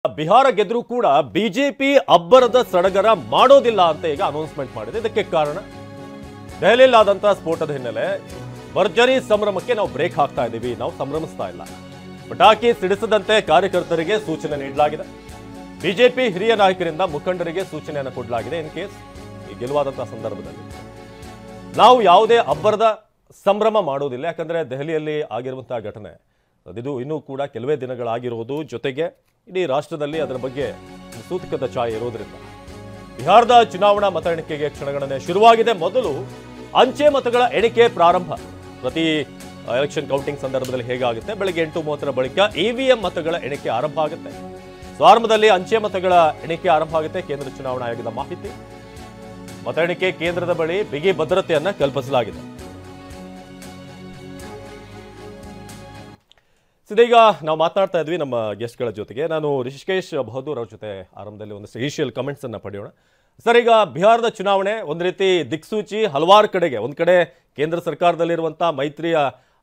ಬಿಹಾರ ಗೆದ್ರೂ ಕೂಡ ಬಿಜೆಪಿ ಅಬ್ಬರದ ಸಡಗರ ಮಾಡೋದಿಲ್ಲ ಅಂತ ಈಗ ಅನೌನ್ಸ್ಮೆಂಟ್ ಮಾಡಿದೆ. ಇದಕ್ಕೆ ಕಾರಣ ದೆಹಲಿಯಲ್ಲಾದಂತಹ ಸ್ಫೋಟದ ಹಿನ್ನೆಲೆ ಭರ್ಜರಿ ಸಂಭ್ರಮಕ್ಕೆ ನಾವು ಬ್ರೇಕ್ ಹಾಕ್ತಾ ಇದ್ದೀವಿ, ನಾವು ಸಂಭ್ರಮಿಸ್ತಾ ಇಲ್ಲ. ಪಟಾಕಿ ಸಿಡಿಸದಂತೆ ಕಾರ್ಯಕರ್ತರಿಗೆ ಸೂಚನೆ ನೀಡಲಾಗಿದೆ. ಬಿಜೆಪಿ ಹಿರಿಯ ನಾಯಕರಿಂದ ಮುಖಂಡರಿಗೆ ಸೂಚನೆಯನ್ನು ಕೊಡಲಾಗಿದೆ. ಇನ್ ಕೇಸ್ ಈ ಗೆಲುವಾದಂತಹ ಸಂದರ್ಭದಲ್ಲಿ ನಾವು ಯಾವುದೇ ಅಬ್ಬರದ ಸಂಭ್ರಮ ಮಾಡೋದಿಲ್ಲ. ಯಾಕಂದ್ರೆ ದೆಹಲಿಯಲ್ಲಿ ಆಗಿರುವಂತಹ ಘಟನೆ ಇದು ಇನ್ನೂ ಕೂಡ ಕೆಲವೇ ದಿನಗಳಾಗಿರುವುದು, ಜೊತೆಗೆ ಇಡೀ ರಾಷ್ಟ್ರದಲ್ಲಿ ಅದರ ಬಗ್ಗೆ ಸೂತಕದ ಛಾಯೆ ಇರೋದ್ರಿಂದ ಬಿಹಾರದ ಚುನಾವಣಾ ಮತ ಎಣಿಕೆಗೆ ಕ್ಷಣಗಣನೆ ಶುರುವಾಗಿದೆ. ಮೊದಲು ಅಂಚೆ ಮತಗಳ ಎಣಿಕೆ ಪ್ರಾರಂಭ. ಪ್ರತಿ ಎಲೆಕ್ಷನ್ ಕೌಂಟಿಂಗ್ ಸಂದರ್ಭದಲ್ಲಿ ಹೇಗಾಗುತ್ತೆ, ಬೆಳಗ್ಗೆ 8:30 ಬಳಿಕ ಇವಿಎಂ ಮತಗಳ ಎಣಿಕೆ ಆರಂಭ ಆಗುತ್ತೆ. ಆರಂಭದಲ್ಲಿ ಅಂಚೆ ಮತಗಳ ಎಣಿಕೆ ಆರಂಭ ಆಗುತ್ತೆ. ಕೇಂದ್ರ ಚುನಾವಣಾ ಆಯೋಗದ ಮಾಹಿತಿ, ಮತ ಎಣಿಕೆ ಕೇಂದ್ರದ ಬಳಿ ಬಿಗಿ ಭದ್ರತೆಯನ್ನ ಕಲ್ಪಿಸಲಾಗಿದೆ. ಇದೀಗ ನಾವು ಮಾತನಾಡ್ತಾ ಇದ್ವಿ ನಮ್ಮ ಗೆಸ್ಟ್ಗಳ ಜೊತೆಗೆ. ನಾನು ರಿಷಿಕೇಶ್ ಬಹದ್ದೂರ್ ಅವ್ರ ಜೊತೆ ಆರಂಭದಲ್ಲಿ ಒಂದಷ್ಟು ಇನಿಷಿಯಲ್ ಕಮೆಂಟ್ಸ್ ಅನ್ನ ಪಡೆಯೋಣ. ಸರ್, ಈಗ ಬಿಹಾರದ ಚುನಾವಣೆ ಒಂದು ರೀತಿ ದಿಕ್ಸೂಚಿ ಹಲವಾರು ಕಡೆಗೆ, ಒಂದ್ ಕಡೆ ಕೇಂದ್ರ ಸರ್ಕಾರದಲ್ಲಿರುವಂತಹ ಮೈತ್ರಿಯ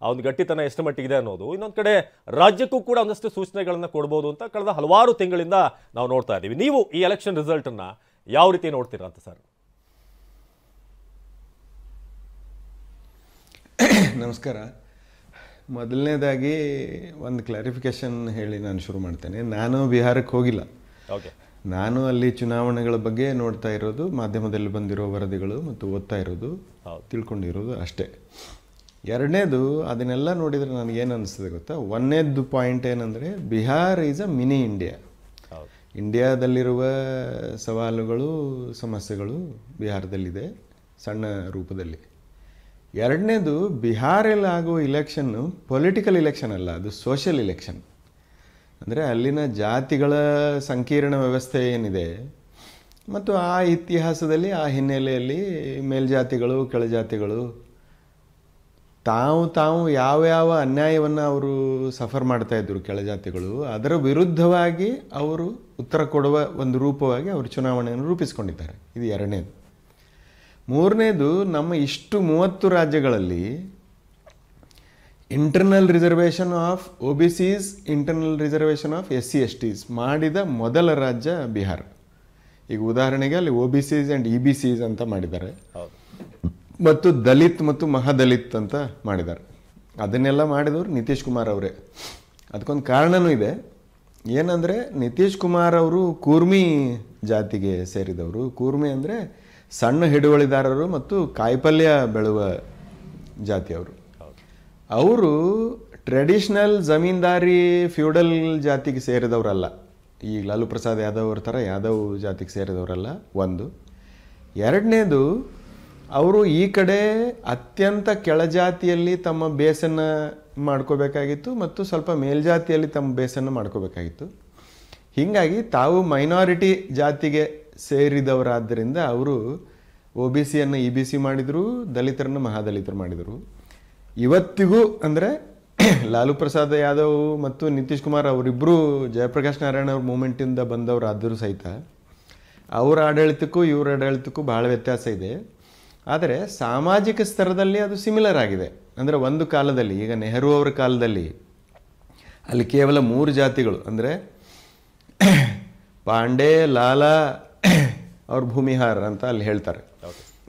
ಆ ಒಂದು ಗಟ್ಟಿತನ ಎಷ್ಟು ಮಟ್ಟಿಗಿದೆ ಅನ್ನೋದು, ಇನ್ನೊಂದು ಕಡೆ ರಾಜ್ಯಕ್ಕೂ ಕೂಡ ಒಂದಷ್ಟು ಸೂಚನೆಗಳನ್ನ ಕೊಡ್ಬೋದು ಅಂತ ಕಳೆದ ಹಲವಾರು ತಿಂಗಳಿಂದ ನಾವು ನೋಡ್ತಾ ಇದ್ದೀವಿ. ನೀವು ಈ ಎಲೆಕ್ಷನ್ ರಿಸಲ್ಟ್ ಅನ್ನ ಯಾವ ರೀತಿ ನೋಡ್ತೀರಾ ಅಂತ ಸರ್? ನಮಸ್ಕಾರ. ಮೊದಲನೇದಾಗಿ ಒಂದು ಕ್ಲಾರಿಫಿಕೇಶನ್ ಹೇಳಿ ನಾನು ಶುರು ಮಾಡ್ತೇನೆ. ನಾನು ಬಿಹಾರಕ್ಕೆ ಹೋಗಿಲ್ಲ. ನಾನು ಅಲ್ಲಿ ಚುನಾವಣೆಗಳ ಬಗ್ಗೆ ನೋಡ್ತಾ ಇರೋದು, ಮಾಧ್ಯಮದಲ್ಲಿ ಬಂದಿರೋ ವರದಿಗಳು ಮತ್ತು ಓದ್ತಾ ಇರೋದು, ತಿಳ್ಕೊಂಡಿರೋದು ಅಷ್ಟೇ. ಎರಡನೇದು, ಅದನ್ನೆಲ್ಲ ನೋಡಿದರೆ ನನಗೇನು ಅನಿಸ್ತದೆ ಗೊತ್ತಾ, ಒಂದನೇದು ಪಾಯಿಂಟ್ ಏನಂದರೆ Bihar is a mini India. ಇಂಡಿಯಾದಲ್ಲಿರುವ ಸವಾಲುಗಳು, ಸಮಸ್ಯೆಗಳು ಬಿಹಾರದಲ್ಲಿದೆ ಸಣ್ಣ ರೂಪದಲ್ಲಿ. ಎರಡನೇದು, ಬಿಹಾರಲ್ಲಿ ಆಗೋ ಇಲೆಕ್ಷನ್ನು ಪೊಲಿಟಿಕಲ್ ಇಲೆಕ್ಷನ್ ಅಲ್ಲ, ಅದು ಸೋಷಿಯಲ್ ಇಲೆಕ್ಷನ್. ಅಂದರೆ ಅಲ್ಲಿನ ಜಾತಿಗಳ ಸಂಕೀರ್ಣ ವ್ಯವಸ್ಥೆ ಏನಿದೆ ಮತ್ತು ಆ ಇತಿಹಾಸದಲ್ಲಿ, ಆ ಹಿನ್ನೆಲೆಯಲ್ಲಿ ಮೇಲ್ಜಾತಿಗಳು ಕೆಳಜಾತಿಗಳು ತಾವು ಯಾವ ಅನ್ಯಾಯವನ್ನು ಅವರು ಸಫರ್ ಮಾಡ್ತಾಯಿದ್ರು ಕೆಳಜಾತಿಗಳು, ಅದರ ವಿರುದ್ಧವಾಗಿ ಅವರು ಉತ್ತರ ಕೊಡುವ ಒಂದು ರೂಪವಾಗಿ ಅವರು ಚುನಾವಣೆಯನ್ನು ರೂಪಿಸ್ಕೊಂಡಿದ್ದಾರೆ. ಇದು ಎರಡನೇದು. ಮೂರನೇದು, ನಮ್ಮ 30 ರಾಜ್ಯಗಳಲ್ಲಿ internal reservation of OBCs, internal reservation of SC/STs ಮಾಡಿದ ಮೊದಲ ರಾಜ್ಯ ಬಿಹಾರ. ಈಗ ಉದಾಹರಣೆಗೆ ಅಲ್ಲಿ OBCs ಆ್ಯಂಡ್ EBCs ಅಂತ ಮಾಡಿದ್ದಾರೆ, ಮತ್ತು ದಲಿತ್ ಮತ್ತು ಮಹಾದಲಿತ್ ಅಂತ ಮಾಡಿದ್ದಾರೆ. ಅದನ್ನೆಲ್ಲ ಮಾಡಿದವರು ನಿತೀಶ್ ಕುಮಾರ್ ಅವರೇ. ಅದಕ್ಕೊಂದು ಕಾರಣನೂ ಇದೆ. ಏನಂದರೆ, ನಿತೀಶ್ ಕುಮಾರ್ ಅವರು ಕೂರ್ಮಿ ಜಾತಿಗೆ ಸೇರಿದವರು. ಕೂರ್ಮಿ ಅಂದರೆ ಸಣ್ಣ ಹಿಡುವಳಿದಾರರು ಮತ್ತು ಕಾಯಿಪಲ್ಯ ಬೆಳೆಯುವ ಜಾತಿಯವರು. ಅವರು ಟ್ರೆಡಿಷ್ನಲ್ ಜಮೀನ್ದಾರಿ ಫ್ಯೂಡಲ್ ಜಾತಿಗೆ ಸೇರಿದವರಲ್ಲ. ಈ ಲಾಲು ಪ್ರಸಾದ್ ಯಾದವ್ ಅವ್ರ ಥರ ಯಾದವ್ ಜಾತಿಗೆ ಸೇರಿದವರಲ್ಲ, ಒಂದು. ಎರಡನೇದು, ಅವರು ಈ ಕಡೆ ಅತ್ಯಂತ ಕೆಳಜಾತಿಯಲ್ಲಿ ತಮ್ಮ ಬೇಸನ್ನು ಮಾಡ್ಕೋಬೇಕಾಗಿತ್ತು ಮತ್ತು ಸ್ವಲ್ಪ ಮೇಲ್ಜಾತಿಯಲ್ಲಿ ತಮ್ಮ ಬೇಸನ್ನು ಮಾಡ್ಕೋಬೇಕಾಗಿತ್ತು. ಹೀಗಾಗಿ ತಾವು ಮೈನಾರಿಟಿ ಜಾತಿಗೆ ಸೇರಿದವರಾದ್ದರಿಂದ ಅವರು OBCಯನ್ನು EBC ಮಾಡಿದರು, ದಲಿತರನ್ನು ಮಹಾದಲಿತರು ಮಾಡಿದರು. ಇವತ್ತಿಗೂ ಅಂದರೆ ಲಾಲು ಪ್ರಸಾದ್ ಯಾದವ್ ಮತ್ತು ನಿತೀಶ್ ಕುಮಾರ್ ಅವರಿಬ್ಬರು ಜಯಪ್ರಕಾಶ್ ನಾರಾಯಣ ಅವ್ರ ಮೂಮೆಂಟಿಂದ ಬಂದವರಾದರೂ ಸಹಿತ ಅವರ ಆಡಳಿತಕ್ಕೂ ಇವರ ಆಡಳಿತಕ್ಕೂ ಭಾಳ ವ್ಯತ್ಯಾಸ ಇದೆ. ಆದರೆ ಸಾಮಾಜಿಕ ಸ್ತರದಲ್ಲಿ ಅದು ಸಿಮಿಲರ್ ಆಗಿದೆ. ಅಂದರೆ ಒಂದು ಕಾಲದಲ್ಲಿ, ಈಗ ನೆಹರು ಅವರ ಕಾಲದಲ್ಲಿ ಅಲ್ಲಿ ಕೇವಲ 3 ಜಾತಿಗಳು, ಅಂದರೆ ಪಾಂಡೆ, ಲಾಲಾ ಅವ್ರ ಭೂಮಿಹಾರ್ ಅಂತ ಅಲ್ಲಿ ಹೇಳ್ತಾರೆ.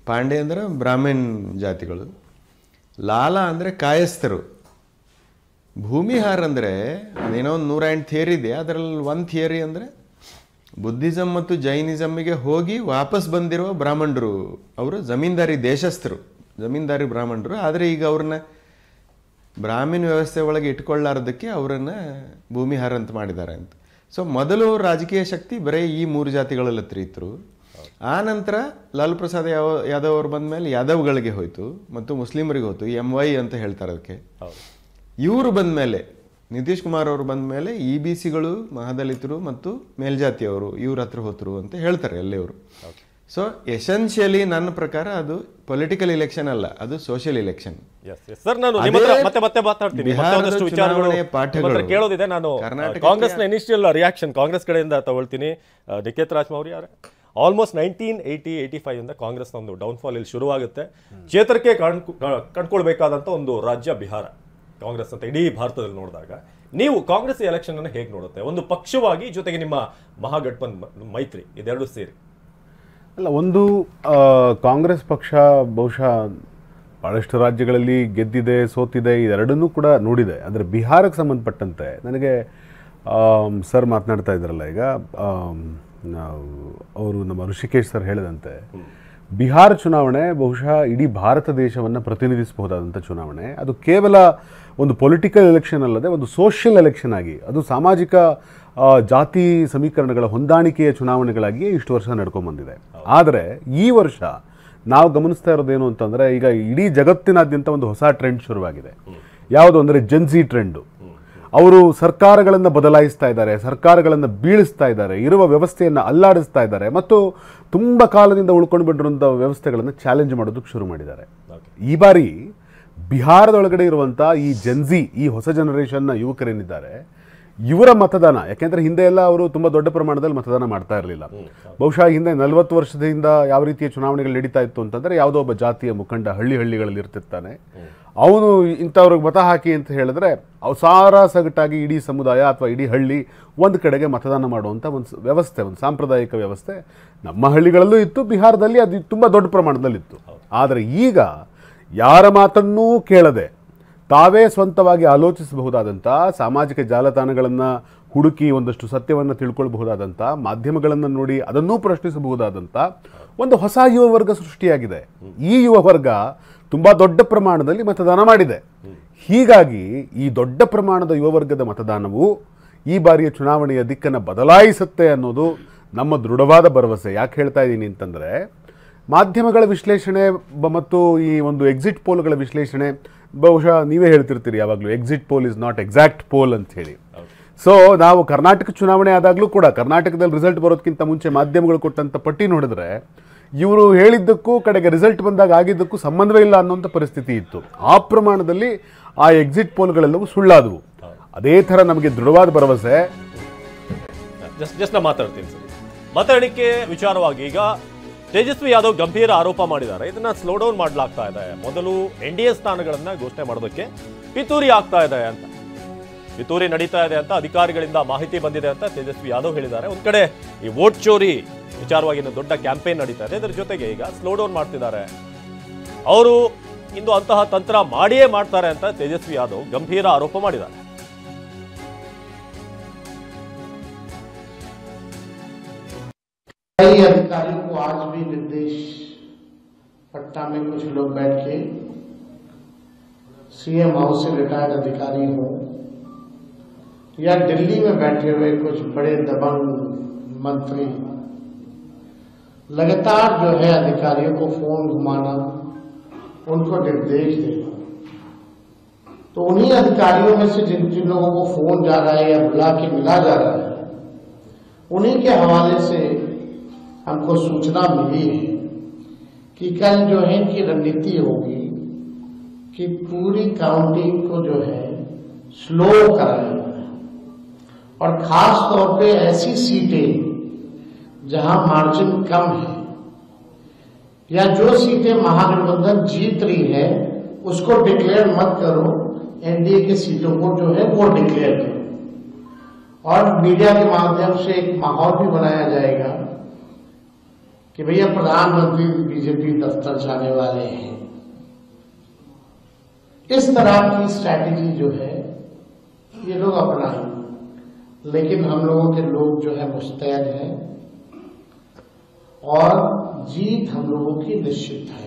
ಪಾಂಡೆ ಅಂದರೆ ಬ್ರಾಹ್ಮಣ್ ಜಾತಿಗಳು, ಲಾಲಾ ಅಂದರೆ ಕಾಯಸ್ಥರು, ಭೂಮಿಹಾರ್ ಅಂದರೆ ಅದೇನೋ ಒಂದು 108 ಥಿಯರಿ ಇದೆ. ಅದರಲ್ಲಿ ಒಂದು ಥಿಯರಿ ಅಂದರೆ ಬುದ್ಧಿಸಮ್ ಮತ್ತು ಜೈನಿಸಮ್ಮಿಗೆ ಹೋಗಿ ವಾಪಸ್ ಬಂದಿರುವ ಬ್ರಾಹ್ಮಣರು, ಅವರು ಜಮೀನ್ದಾರಿ ದೇಶಸ್ಥರು, ಜಮೀನ್ದಾರಿ ಬ್ರಾಹ್ಮಣರು. ಆದರೆ ಈಗ ಅವ್ರನ್ನ ಬ್ರಾಹ್ಮಣ ವ್ಯವಸ್ಥೆ ಒಳಗೆ ಇಟ್ಕೊಳ್ಳಾರದಕ್ಕೆ ಅವರನ್ನು ಭೂಮಿಹಾರ್ ಅಂತ ಮಾಡಿದ್ದಾರೆ ಅಂತ. ಸೊ ಮೊದಲು ರಾಜಕೀಯ ಶಕ್ತಿ ಬರೀ ಈ 3 ಜಾತಿಗಳಲ್ಲಿ ಹತ್ರ ಇತ್ತು. ಆ ನಂತರ ಲಾಲು ಪ್ರಸಾದ್ ಯಾದವ್ ಅವ್ರು ಬಂದ ಮೇಲೆ ಯಾದವ್ಗಳಿಗೆ ಹೋಯ್ತು ಮತ್ತು ಮುಸ್ಲಿಮರಿಗೆ ಹೋಯ್ತು, MY ಅಂತ ಹೇಳ್ತಾರೆ ಅದಕ್ಕೆ. ಇವರು ಬಂದ ಮೇಲೆ, ನಿತೀಶ್ ಕುಮಾರ್ ಅವರು ಬಂದ ಮೇಲೆ EBCಗಳು, ಮಹಾದಲಿತರು ಮತ್ತು ಮೇಲ್ಜಾತಿಯವರು ಇವ್ರ ಹತ್ರ ಹೋತರು ಅಂತ ಹೇಳ್ತಾರೆ ಅಲ್ಲಿಯವರು. ಸೊ ಎಸೆನ್ಷಿಯಲಿ ನನ್ನ ಪ್ರಕಾರ ಅದು ಪೊಲಿಟಿಕಲ್ ಇಲೆಕ್ಷನ್ ಅಲ್ಲ, ಅದು ಸೋಷಿಯಲ್ ಇಲೆಕ್ಷನ್. ಕೇಳೋದಿದೆ. ನಾನು ಕಾಂಗ್ರೆಸ್ನ ಇನಿಷಿಯಲ್ ರಿಯಾಕ್ಷನ್ ಕಾಂಗ್ರೆಸ್ ಕಡೆಯಿಂದ ತಗೊಳ್ತೀನಿ. ಡಿಕೆತ್ ರಾಜಮೌಳಿ ಅವರೇ, ಆಲ್ಮೋಸ್ಟ್ 1980-85 ಇಂದ ಕಾಂಗ್ರೆಸ್ನ ಒಂದು ಡೌನ್ಫಾಲ್ ಇಲ್ಲಿ ಶುರುವಾಗುತ್ತೆ. ಚೇತರಿಕೆ ಕಂಡುಕೊಳ್ಬೇಕಾದಂಥ ಒಂದು ರಾಜ್ಯ ಬಿಹಾರ ಕಾಂಗ್ರೆಸ್ ಅಂತ ಇಡೀ ಭಾರತದಲ್ಲಿ ನೋಡಿದಾಗ. ನೀವು ಕಾಂಗ್ರೆಸ್ ಎಲೆಕ್ಷನ್ ಅನ್ನು ಹೇಗೆ ನೋಡುತ್ತೆ? ಒಂದು ಪಕ್ಷವಾಗಿ ಜೊತೆಗೆ ನಿಮ್ಮ ಮಹಾಗಠಬಂಧನ್ ಮೈತ್ರಿ ಇದೆರಡು ಸೇರಿ. ಅಲ್ಲ, ಒಂದು ಕಾಂಗ್ರೆಸ್ ಪಕ್ಷ ಬಹುಶಃ ಭಾಳಷ್ಟು ರಾಜ್ಯಗಳಲ್ಲಿ ಗೆದ್ದಿದೆ, ಸೋತಿದೆ, ಇದೆರಡನ್ನೂ ಕೂಡ ನೋಡಿದೆ. ಆದರೆ ಬಿಹಾರಕ್ಕೆ ಸಂಬಂಧಪಟ್ಟಂತೆ ನನಗೆ ಸರ್ ಮಾತನಾಡ್ತಾ ಇದ್ದಾರಲ್ಲ ಈಗ, ಅವರು ನಮ್ಮ ಋಷಿಕೇಶ್ ಸರ್ ಹೇಳಿದಂತೆ ಬಿಹಾರ ಚುನಾವಣೆ ಬಹುಶಃ ಇಡೀ ಭಾರತ ದೇಶವನ್ನು ಪ್ರತಿನಿಧಿಸಬಹುದಾದಂಥ ಚುನಾವಣೆ. ಅದು ಕೇವಲ ಒಂದು ಪೊಲಿಟಿಕಲ್ ಎಲೆಕ್ಷನ್ ಅಲ್ಲದೆ ಒಂದು ಸೋಷಿಯಲ್ ಎಲೆಕ್ಷನ್ ಆಗಿ, ಅದು ಸಾಮಾಜಿಕ ಜಾತಿ ಸಮೀಕರಣಗಳ ಹೊಂದಾಣಿಕೆಯ ಚುನಾವಣೆಗಳಾಗಿ ಇಷ್ಟು ವರ್ಷ ನಡ್ಕೊಂಡ್ಬಂದಿದೆ. ಆದರೆ ಈ ವರ್ಷ ನಾವು ಗಮನಿಸ್ತಾ ಇರೋದೇನು ಅಂತಂದರೆ, ಈಗ ಇಡೀ ಜಗತ್ತಿನಾದ್ಯಂತ ಒಂದು ಹೊಸ ಟ್ರೆಂಡ್ ಶುರುವಾಗಿದೆ. ಯಾವುದು ಅಂದರೆ ಜೆನ್ಸಿ ಟ್ರೆಂಡು. ಅವರು ಸರ್ಕಾರಗಳನ್ನು ಬದಲಾಯಿಸ್ತಾ ಇದ್ದಾರೆ, ಸರ್ಕಾರಗಳನ್ನು ಬೀಳಿಸ್ತಾ ಇದ್ದಾರೆ, ಇರುವ ವ್ಯವಸ್ಥೆಯನ್ನು ಅಲ್ಲಾಡಿಸ್ತಾ ಇದ್ದಾರೆ ಮತ್ತು ತುಂಬ ಕಾಲದಿಂದ ಉಳ್ಕೊಂಡು ಬಿಟ್ಟಿರುವಂಥ ವ್ಯವಸ್ಥೆಗಳನ್ನು ಚಾಲೆಂಜ್ ಮಾಡೋದಕ್ಕೆ ಶುರು ಮಾಡಿದ್ದಾರೆ. ಈ ಬಾರಿ ಬಿಹಾರದೊಳಗಡೆ ಇರುವಂಥ ಈ ಜೆನ್ಸಿ, ಈ ಹೊಸ ಜನರೇಷನ್ನ ಯುವಕರೇನಿದ್ದಾರೆ, ಇವರ ಮತದಾನ, ಯಾಕೆಂದರೆ ಹಿಂದೆ ಎಲ್ಲ ಅವರು ತುಂಬ ದೊಡ್ಡ ಪ್ರಮಾಣದಲ್ಲಿ ಮತದಾನ ಮಾಡ್ತಾ ಇರಲಿಲ್ಲ. ಬಹುಶಃ ಹಿಂದೆ 40 ವರ್ಷದಿಂದ ಯಾವ ರೀತಿಯ ಚುನಾವಣೆಗಳು ನಡೀತಾ ಇತ್ತು ಅಂತಂದರೆ, ಯಾವುದೋ ಒಬ್ಬ ಜಾತಿಯ ಮುಖಂಡ ಹಳ್ಳಿಗಳಲ್ಲಿ ಇರ್ತಿರ್ತಾನೆ, ಅವನು ಇಂಥವ್ರಿಗೆ ಮತ ಹಾಕಿ ಅಂತ ಹೇಳಿದ್ರೆ ಸಾರಾಸಗಟಾಗಿ ಇಡೀ ಸಮುದಾಯ ಅಥವಾ ಇಡೀ ಹಳ್ಳಿ ಒಂದು ಕಡೆಗೆ ಮತದಾನ ಮಾಡುವಂಥ ಒಂದು ವ್ಯವಸ್ಥೆ, ಒಂದು ಸಾಂಪ್ರದಾಯಿಕ ವ್ಯವಸ್ಥೆ ನಮ್ಮ ಹಳ್ಳಿಗಳಲ್ಲೂ ಇತ್ತು, ಬಿಹಾರದಲ್ಲಿ ಅದು ತುಂಬ ದೊಡ್ಡ ಪ್ರಮಾಣದಲ್ಲಿತ್ತು. ಆದರೆ ಈಗ ಯಾರ ಮಾತನ್ನೂ ಕೇಳದೆ ತಾವೇ ಸ್ವಂತವಾಗಿ ಆಲೋಚಿಸಬಹುದಾದಂಥ, ಸಾಮಾಜಿಕ ಜಾಲತಾಣಗಳನ್ನು ಹುಡುಕಿ ಒಂದಷ್ಟು ಸತ್ಯವನ್ನು ತಿಳ್ಕೊಳ್ಬಹುದಾದಂಥ, ಮಾಧ್ಯಮಗಳನ್ನು ನೋಡಿ ಅದನ್ನೂ ಪ್ರಶ್ನಿಸಬಹುದಾದಂಥ ಒಂದು ಹೊಸ ಯುವ ವರ್ಗ ಸೃಷ್ಟಿಯಾಗಿದೆ. ಈ ಯುವ ವರ್ಗ ತುಂಬ ದೊಡ್ಡ ಪ್ರಮಾಣದಲ್ಲಿ ಮತದಾನ ಮಾಡಿದೆ. ಹೀಗಾಗಿ ಈ ದೊಡ್ಡ ಪ್ರಮಾಣದ ಯುವ ವರ್ಗದ ಮತದಾನವು ಈ ಬಾರಿಯ ಚುನಾವಣೆಯ ದಿಕ್ಕನ್ನು ಬದಲಾಯಿಸುತ್ತೆ ಅನ್ನೋದು ನಮ್ಮ ದೃಢವಾದ ಭರವಸೆ. ಯಾಕೆ ಹೇಳ್ತಾ ಇದ್ದೀನಿ ಅಂತಂದರೆ, ಮಾಧ್ಯಮಗಳ ವಿಶ್ಲೇಷಣೆ ಮತ್ತು ಈ ಒಂದು ಎಕ್ಸಿಟ್ ಪೋಲ್ಗಳ ವಿಶ್ಲೇಷಣೆ, ಬಹುಶಃ ನೀವೇ ಹೇಳ್ತಿರ್ತೀರಿ ಯಾವಾಗಲೂ exit poll is not exact poll ಅಂತ ಹೇಳಿ. ಸೊ ನಾವು ಕರ್ನಾಟಕ ಚುನಾವಣೆ ಆದಾಗಲೂ ಕೂಡ ಕರ್ನಾಟಕದಲ್ಲಿ ರಿಸಲ್ಟ್ ಬರೋದಕ್ಕಿಂತ ಮುಂಚೆ ಮಾಧ್ಯಮಗಳು ಕೊಟ್ಟಂಥ ಪಟ್ಟಿ ನೋಡಿದ್ರೆ ಇವರು ಹೇಳಿದ್ದಕ್ಕೂ ಕಡೆಗೆ ರಿಸಲ್ಟ್ ಬಂದಾಗ ಆಗಿದ್ದಕ್ಕೂ ಸಂಬಂಧವೇ ಇಲ್ಲ ಅನ್ನೋಂಥ ಪರಿಸ್ಥಿತಿ ಇತ್ತು. ಆ ಪ್ರಮಾಣದಲ್ಲಿ ಆ ಎಕ್ಸಿಟ್ ಪೋಲ್ಗಳೆಲ್ಲವೂ ಸುಳ್ಳಾದವು. ಅದೇ ಥರ ನಮಗೆ ದೃಢವಾದ ಭರವಸೆ. ಜಸ್ಟ್ ನಾ ಮಾತಾಡ್ತೀನಿ ಸರ್. ಮಾತಾಡಲಿಕ್ಕೆ ವಿಚಾರವಾಗಿ ಈಗ ತೇಜಸ್ವಿ ಯಾದವ್ ಗಂಭೀರ ಆರೋಪ ಮಾಡಿದ್ದಾರೆ. ಇದನ್ನ ಸ್ಲೋ ಡೌನ್ ಮಾಡಲಾಗ್ತಾ ಇದೆ. ಮೊದಲು NDA ಸ್ಥಾನಗಳನ್ನ ಘೋಷಣೆ ಮಾಡೋದಕ್ಕೆ ಪಿತೂರಿ ಆಗ್ತಾ ಇದೆ ಅಂತ, ಪಿತೂರಿ ನಡೀತಾ ಇದೆ ಅಂತ ಅಧಿಕಾರಿಗಳಿಂದ ಮಾಹಿತಿ ಬಂದಿದೆ ಅಂತ ತೇಜಸ್ವಿ ಯಾದವ್ ಹೇಳಿದ್ದಾರೆ. ಒಂದ್ ಕಡೆ ಈ ವೋಟ್ ಚೋರಿ ವಿಚಾರವಾಗಿ ದೊಡ್ಡ ಕ್ಯಾಂಪೇನ್ ನಡೀತಾ ಇದೆ. ಇದರ ಜೊತೆಗೆ ಈಗ ಸ್ಲೋ ಡೌನ್ ಮಾಡ್ತಿದ್ದಾರೆ. ಅವರು ಇಂದು ಅಂತಹ ತಂತ್ರ ಮಾಡಿಯೇ ಮಾಡ್ತಾರೆ ಅಂತ ತೇಜಸ್ವಿ ಯಾದವ್ ಗಂಭೀರ ಆರೋಪ ಮಾಡಿದ್ದಾರೆ. कई अधिकारियों को आज भी निर्देश, पटना में कुछ लोग बैठ के CM हाउस से रिटायर्ड अधिकारी हों या दिल्ली में बैठे हुए कुछ बड़े दबंग मंत्री लगातार जो है अधिकारियों को फोन घुमाना, उनको निर्देश देना, तो उन्हीं अधिकारियों में से जिन जिन लोगों को फोन जा रहा है या बुला के मिला जा रहा है, उन्हीं के हवाले से हमको सूचना मिली है कि कल जो है कि रणनीति होगी कि पूरी काउंटिंग को जो है स्लो कराया है और खास तौर पे ऐसी सीटें जहां मार्जिन कम है या जो सीटें महागठबंधन जीत रही है उसको डिक्लेयर मत करो, NDA की सीटों को जो है वो डिक्लेयर करो। और मीडिया के माध्यम से एक माहौल भी बनाया जाएगा कि भैया प्रधानमंत्री बीजेपी दफ्तर जाने वाले हैं। इस तरह की स्ट्रैटेजी जो है ये लोग अपनाएंगे, लेकिन हम लोगों के लोग जो है मुस्तैद हैं और जीत हम लोगों की निश्चित है.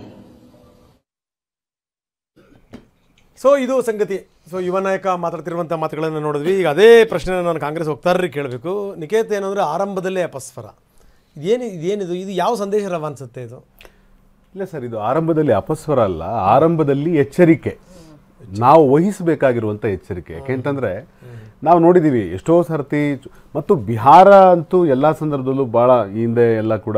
ಸೊ ಇದು ಸಂಗತಿ. ಸೊ ಯುವ ನಾಯಕ ಮಾತಾಡ್ತಿರುವಂಥ ಮಾತುಗಳನ್ನು ನೋಡಿದ್ವಿ. ಈಗ ಅದೇ ಪ್ರಶ್ನೆ ನಾನು ಕಾಂಗ್ರೆಸ್ ವಕ್ತಾರರಿಗೆ ಕೇಳಬೇಕು. ನಿಖೇತ್ ಏನಂದರೆ ಆರಂಭದಲ್ಲೇ ಅಪಸ್ವರ, ಇದೇನಿದು, ಇದು ಯಾವ ಸಂದೇಶ ರವಾನಿಸುತ್ತೆ ಇದು? ಇಲ್ಲ ಸರ್, ಇದು ಆರಂಭದಲ್ಲಿ ಅಪಸ್ವರ ಅಲ್ಲ, ಆರಂಭದಲ್ಲಿ ಎಚ್ಚರಿಕೆ, ನಾವು ವಹಿಸಬೇಕಾಗಿರುವಂಥ ಎಚ್ಚರಿಕೆ. ಯಾಕೆಂತಂದರೆ ನಾವು ನೋಡಿದ್ದೀವಿ ಎಷ್ಟೋ ಸರ್ತಿ, ಮತ್ತು ಬಿಹಾರ ಅಂತೂ ಎಲ್ಲ ಸಂದರ್ಭದಲ್ಲೂ ಭಾಳ ಹಿಂದೆ ಎಲ್ಲ ಕೂಡ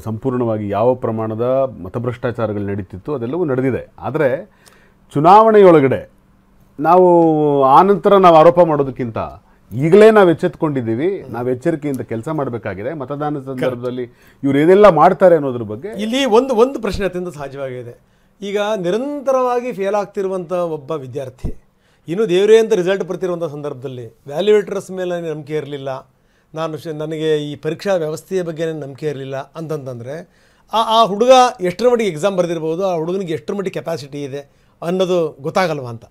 ಸಂಪೂರ್ಣವಾಗಿ ಯಾವ ಪ್ರಮಾಣದ ಮತಭ್ರಷ್ಟಾಚಾರಗಳು ನಡೀತಿತ್ತು ಅದೆಲ್ಲವೂ ನಡೆದಿದೆ. ಆದರೆ ಚುನಾವಣೆಯೊಳಗಡೆ ನಾವು ಆನಂತರ ನಾವು ಆರೋಪ ಮಾಡೋದಕ್ಕಿಂತ ಈಗಲೇ ನಾವು ಎಚ್ಚೆತ್ಕೊಂಡಿದ್ದೀವಿ, ನಾವು ಎಚ್ಚರಿಕೆಯಿಂದ ಕೆಲಸ ಮಾಡಬೇಕಾಗಿದೆ. ಮತದಾನ ಸಂದರ್ಭದಲ್ಲಿ ಇವ್ರು ಏನೆಲ್ಲ ಮಾಡ್ತಾರೆ ಅನ್ನೋದ್ರ ಬಗ್ಗೆ ಇಲ್ಲಿ ಒಂದು ಪ್ರಶ್ನೆ ಅತ್ಯಂತ ಸಹಜವಾಗಿದೆ. ಈಗ ನಿರಂತರವಾಗಿ ಫೇಲ್ ಆಗ್ತಿರುವಂಥ ಒಬ್ಬ ವಿದ್ಯಾರ್ಥಿ ಇನ್ನು ದೇವರೇ ಅಂತ ರಿಸಲ್ಟ್ ಬರ್ತಿರುವಂಥ ಸಂದರ್ಭದಲ್ಲಿ ವ್ಯಾಲ್ಯೂಯೇಟರ್ಸ್ ಮೇಲೆ ನಂಬಿಕೆ ಇರಲಿಲ್ಲ, ನನಗೆ ಈ ಪರೀಕ್ಷಾ ವ್ಯವಸ್ಥೆಯ ಬಗ್ಗೆ ನಂಬಿಕೆ ಇರಲಿಲ್ಲ ಅಂತಂತಂದರೆ ಆ ಹುಡುಗ ಎಷ್ಟರ ಮಟ್ಟಿಗೆ ಎಕ್ಸಾಮ್ ಬರೆದಿರ್ಬೋದು, ಆ ಹುಡುಗನಿಗೆ ಎಷ್ಟರ ಮಟ್ಟಿಗೆ ಕೆಪಾಸಿಟಿ ಇದೆ ಅನ್ನೋದು ಗೊತ್ತಾಗಲ್ವಾ ಅಂತ.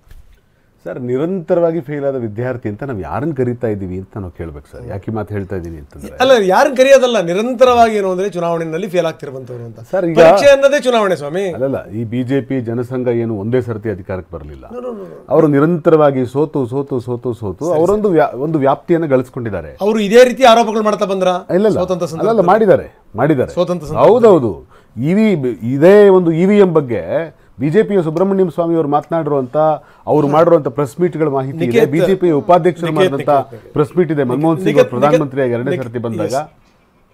ಸರ್, ನಿರಂತರವಾಗಿ ಫೇಲ್ ಆದ ವಿದ್ಯಾರ್ಥಿ ಅಂತ ನಾವು ಯಾರನ್ನು ಕರೀತಾ ಇದ್ದೀವಿ ಅಂತ ನಾವು ಕೇಳಬೇಕು ಸರ್. ಯಾಕೆ ಮಾತು ಹೇಳ್ತಾ ಇದ್ದೀನಿ ಅಂತಂದ್ರೆ, ಅಲ್ಲ ಯಾರನ್ನು ಕರೆಯೋದಲ್ಲ, ನಿರಂತರವಾಗಿ ಏನು ಅಂದರೆ ಚುನಾವಣೆಯಲ್ಲಿ ಫೇಲ್ ಆಗ್ತಿರುವಂಥವ್ರು ಅಂತ. ಸರ್, ಈಗ ಪರೀಕ್ಷೆ ಅನ್ನೋದೇ ಚುನಾವಣೆ ಸ್ವಾಮಿ. ಅಲ್ಲಲ್ಲ, ಈ ಬಿಜೆಪಿ ಜನಸಂಘ ಏನು ಒಂದೇ ಸರ್ತಿ ಅಧಿಕಾರಕ್ಕೆ ಬರಲಿಲ್ಲ. ಅವರು ನಿರಂತರವಾಗಿ ಸೋತು ಸೋತು ಸೋತು ಸೋತು ಅವರೊಂದು ಒಂದು ವ್ಯಾಪ್ತಿಯನ್ನು ಗಳಿಸ್ಕೊಂಡಿದ್ದಾರೆ. ಅವರು ಇದೇ ರೀತಿ ಆರೋಪಗಳು ಮಾಡ್ತಾ ಬಂದ್ರ? ಇಲ್ಲ, ಮಾಡಿದ್ದಾರೆ. ಹೌದೌದು. ಇದೇ ಒಂದು EVM ಬಗ್ಗೆ ಬಿಜೆಪಿಯ ಸುಬ್ರಹ್ಮಣ್ಯಂ ಸ್ವಾಮಿ ಅವರು ಮಾತನಾಡಿರುವಂತ, ಅವರು ಮಾಡಿರುವಂತ ಪ್ರೆಸ್ ಮೀಟ್ಗಳ ಮಾಹಿತಿ ಇದೆ. ಬಿಜೆಪಿ ಉಪಾಧ್ಯಕ್ಷರು ಮಾಡಿದಂತ ಪ್ರೆಸ್ ಮೀಟ್ ಇದೆ ಮನಮೋಹನ್ ಸಿಂಗ್ ಪ್ರಧಾನಮಂತ್ರಿಯಾಗಿ 2ನೇ ಸರ್ತಿ ಬಂದಾಗ.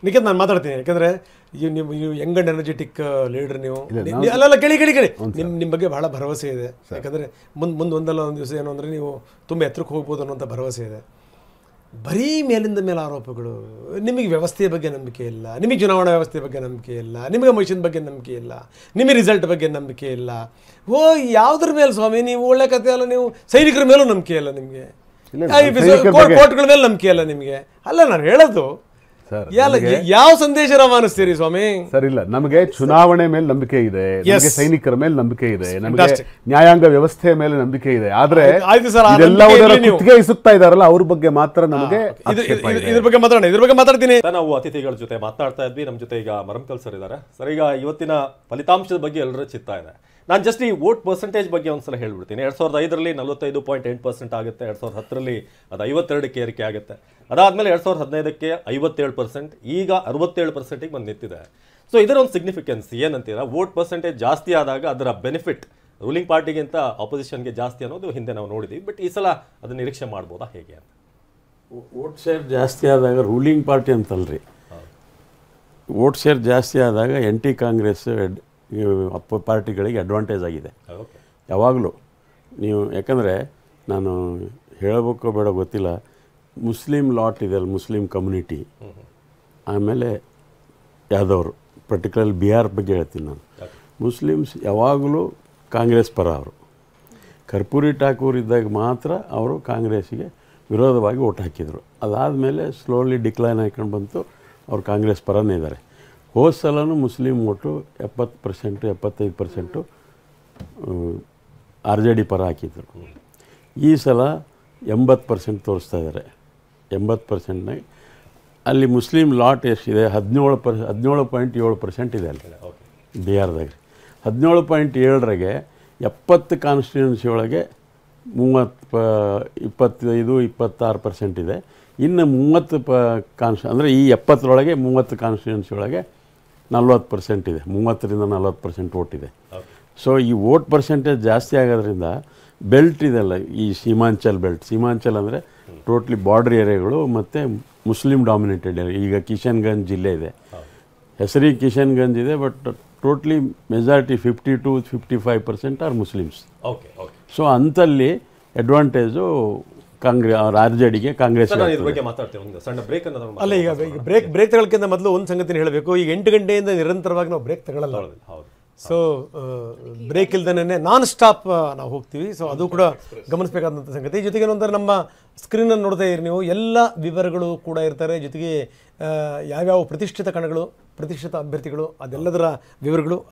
ನಿಖಿತ್, ನಾನು ಮಾತಾಡ್ತೀನಿ, ಯಾಕಂದ್ರೆ ನೀವು ಯಂಗ್ ಅಂಡ್ ಎನರ್ಜೆಟಿಕ್ ಲೀಡರ್, ನೀವು ಅಲ್ಲ ಕೇಳಿ ನಿಮ್ಮ ಬಗ್ಗೆ ಬಹಳ ಭರವಸೆ ಇದೆ. ಯಾಕಂದ್ರೆ ಒಂದಲ್ಲ ಒಂದು ದಿವಸ ಏನು ಅಂದ್ರೆ ನೀವು ತುಂಬ ಎತ್ತರಕ್ಕೆ ಹೋಗ್ಬೋದು ಅನ್ನೋಂಥ ಭರವಸೆ ಇದೆ. ಬರೀ ಮೇಲಿಂದ ಮೇಲೆ ಆರೋಪಗಳು, ನಿಮಗೆ ವ್ಯವಸ್ಥೆಯ ಬಗ್ಗೆ ನಂಬಿಕೆ ಇಲ್ಲ, ನಿಮಗೆ ಚುನಾವಣಾ ವ್ಯವಸ್ಥೆ ಬಗ್ಗೆ ನಂಬಿಕೆ ಇಲ್ಲ, ನಿಮಗೆ ಮಷಿನ್ ಬಗ್ಗೆ ನಂಬಿಕೆ ಇಲ್ಲ, ನಿಮಗೆ ರಿಸಲ್ಟ್ ಬಗ್ಗೆ ನಂಬಿಕೆ ಇಲ್ಲ. ಯಾವುದ್ರ ಮೇಲೆ ಸ್ವಾಮಿ ನೀವು ಒಳ್ಳೆ ಕತೆ ಅಲ್ಲ, ನೀವು ಸೈನಿಕರ ಮೇಲೂ ನಂಬಿಕೆ ಇಲ್ಲ, ನಿಮಗೆ ಕೋರ್ಟ್ಗಳ ಮೇಲೆ ನಂಬಿಕೆ ಇಲ್ಲ ನಿಮಗೆ. ಅಲ್ಲ ನಾನು ಹೇಳೋದು, ಯಾವ ಸಂದೇಶ ರವಾನಿಸ್ತೀರಿ ಸ್ವಾಮಿ? ಸರ್, ಇಲ್ಲ, ನಮಗೆ ಚುನಾವಣೆ ಮೇಲೆ ನಂಬಿಕೆ ಇದೆ, ನಮಗೆ ಸೈನಿಕರ ಮೇಲೆ ನಂಬಿಕೆ ಇದೆ, ನಮಗೆ ನ್ಯಾಯಾಂಗ ವ್ಯವಸ್ಥೆಯ ಮೇಲೆ ನಂಬಿಕೆ ಇದೆ. ಆದ್ರೆ ಕುತ್ತಿಗೆ ಇಸುತ್ತಾ ಇದಾರಲ್ಲ ಅವ್ರ ಬಗ್ಗೆ ಮಾತ್ರ ನಮಗೆ ಇದ್ರ ಬಗ್ಗೆ ಮಾತಾಡ್ತೀನಿ. ನಾವು ಅತಿಥಿಗಳ ಜೊತೆ ಮಾತನಾಡ್ತಾ ಇದ್ವಿ. ನಮ್ಮ ಜೊತೆ ಈಗ ಮರಂಕಲ್ ಸರ್ ಇದ್ದಾರೆ. ಸರ್, ಈಗ ಇವತ್ತಿನ ಫಲಿತಾಂಶದ ಬಗ್ಗೆ ಎಲ್ಲರ ಚಿತ್ತ ಇದೆ. ನಾನು ಜಸ್ಟ್ ಈ ವೋಟ್ ಪರ್ಸೆಂಟೇಜ್ ಬಗ್ಗೆ ಒಂದ್ಸಲ ಹೇಳ್ಬಿಡ್ತೀನಿ. 2005ರಲ್ಲಿ 45.8% ಆಗುತ್ತೆ, 2010ರಲ್ಲಿ ಅದು 52ಕ್ಕೆ ಏರಿಕೆ ಆಗುತ್ತೆ, ಅದಾದಮೇಲೆ 2015ಕ್ಕೆ 57%, ಈಗ 67%ಗೆ ಬಂದು ನಿಂತಿದೆ. ಸೊ ಇದರ ಒಂದು ಸಿಗ್ನಿಫಿಕೆನ್ಸ್ ಏನಂತೀರಾ? ವೋಟ್ ಪರ್ಸೆಂಟೇಜ್ ಜಾಸ್ತಿ ಆದಾಗ ಅದರ ಬೆನಿಫಿಟ್ ರೂಲಿಂಗ್ ಪಾರ್ಟಿಗಿಂತ ಆಪೋಸಿಷನ್ಗೆ ಜಾಸ್ತಿ ಅನ್ನೋದು ಹಿಂದೆ ನಾವು ನೋಡಿದ್ದೀವಿ. ಬಟ್ ಈ ಸಲ ಅದನ್ನ ನಿರೀಕ್ಷೆ ಮಾಡ್ಬೋದಾ ಹೇಗೆ ಅಂತ? ವೋಟ್ ಶೇರ್ ಜಾಸ್ತಿ ಆದಾಗ ರೂಲಿಂಗ್ ಪಾರ್ಟಿ ಅಂತಲ್ರಿ, ವೋಟ್ ಶೇರ್ ಜಾಸ್ತಿ ಆದಾಗ NT ಕಾಂಗ್ರೆಸ್ ಪಾರ್ಟಿಗಳಿಗೆ ಅಡ್ವಾಂಟೇಜ್ ಆಗಿದೆ ಯಾವಾಗಲೂ. ನೀವು ಯಾಕಂದರೆ ನಾನು ಹೇಳಬೇಕೋ ಬೇಡ ಗೊತ್ತಿಲ್ಲ, ಮುಸ್ಲಿಂ ಲಾಟ್ ಇದೆಯಲ್ಲ, ಮುಸ್ಲಿಂ ಕಮ್ಯುನಿಟಿ, ಆಮೇಲೆ ಯಾದವರು, ಪರ್ಟಿಕ್ಯುಲರ್ಲಿ ಬಿಹಾರ್ ಬಗ್ಗೆ ಹೇಳ್ತೀನಿ ನಾನು. ಮುಸ್ಲಿಮ್ಸ್ ಯಾವಾಗಲೂ ಕಾಂಗ್ರೆಸ್ ಪರ. ಅವರು ಕರ್ಪೂರಿ ಠಾಕೂರ್ ಇದ್ದಾಗ ಮಾತ್ರ ಅವರು ಕಾಂಗ್ರೆಸ್ಸಿಗೆ ವಿರೋಧವಾಗಿ ಓಟ್ ಹಾಕಿದರು. ಅದಾದಮೇಲೆ ಸ್ಲೋಲಿ ಡಿಕ್ಲೈನ್ ಹಾಕೊಂಡು ಬಂತು, ಅವ್ರು ಕಾಂಗ್ರೆಸ್ ಪರನೇ ಇದ್ದಾರೆ. ಹೋದ ಸಲನೂ ಮುಸ್ಲಿಂ ಓಟು 70% 75% RJD ಪರ ಹಾಕಿದ್ರು. ಈ ಸಲ 80% ತೋರಿಸ್ತಾ ಇದ್ದಾರೆ. 80%ನಾಗ ಅಲ್ಲಿ ಮುಸ್ಲಿಂ ಲಾಟ್ ಎಷ್ಟಿದೆ? 17.7% ಇದೆ ಅಲ್ಲಿ ಬಿಹಾರದಾಗ. 17.7ರಾಗೆ 70 ಕಾನ್ಸ್ಟಿಟ್ಯೂನ್ಸಿ ಒಳಗೆ 25-26% ಇದೆ. ಇನ್ನು 30 ಅಂದರೆ ಈ 70ರೊಳಗೆ 30 ಕಾನ್ಸ್ಟಿಟ್ಯೂನ್ಸಿ ಒಳಗೆ 40% ಇದೆ, 30ರಿಂದ 40% ವೋಟ್ ಇದೆ. ಸೊ ಈ ವೋಟ್ ಪರ್ಸೆಂಟೇಜ್ ಜಾಸ್ತಿ ಆಗೋದ್ರಿಂದ ಬೆಲ್ಟ್ ಇದೆಲ್ಲ, ಈ ಸೀಮಾಂಚಲ್ ಬೆಲ್ಟ್, ಸೀಮಾಂಚಲ್ ಅಂದರೆ ಟೋಟ್ಲಿ ಬಾರ್ಡರ್ ಏರಿಯಾಗಳು ಮತ್ತು ಮುಸ್ಲಿಂ ಡಾಮಿನೇಟೆಡ್ ಏರಿಯಾ. ಈಗ ಕಿಶನ್ಗಂಜ್ ಜಿಲ್ಲೆ ಇದೆ, ಹೆಸರಿಗೆ ಕಿಶನ್ಗಂಜ್ ಇದೆ, but totally majority 50-55% are Muslims. So ಅಂಥಲ್ಲಿ ಅಡ್ವಾಂಟೇಜು RJDಗೆ ಕಾಂಗ್ರೆಸ್. ಅಲ್ಲ, ಈಗ ಬ್ರೇಕ್ ತಗೊಳ್ಳೋಕ್ಕಿಂತ ಮೊದಲು ಒಂದು ಸಂಗತಿನ ಹೇಳಬೇಕು. ಈಗ 8 ಗಂಟೆಯಿಂದ ನಿರಂತರವಾಗಿ ನಾವು ಬ್ರೇಕ್ ತಗೊಳ್ಳಲ್ಲ. ಸೊ ಬ್ರೇಕ್ ಇಲ್ದೇ ನಾನ್ ಸ್ಟಾಪ್ ನಾವು ಹೋಗ್ತೀವಿ. ಸೊ ಅದು ಕೂಡ ಗಮನಿಸಬೇಕಾದಂಥ ಸಂಗತಿ. ಜೊತೆಗೆ ಏನಂತಾರೆ, ನಮ್ಮ ಸ್ಕ್ರೀನನ್ನು ನೋಡ್ತಾ ಇರಿ ನೀವು, ಎಲ್ಲ ವಿವರಗಳು ಕೂಡ ಇರ್ತಾರೆ. ಜೊತೆಗೆ ಯಾವ್ಯಾವ ಪ್ರತಿಷ್ಠಿತ ಕಣಗಳು, ಪ್ರತಿಷ್ಠಿತ ಅಭ್ಯರ್ಥಿಗಳು, ಅದೆಲ್ಲದರ ವಿವರಗಳು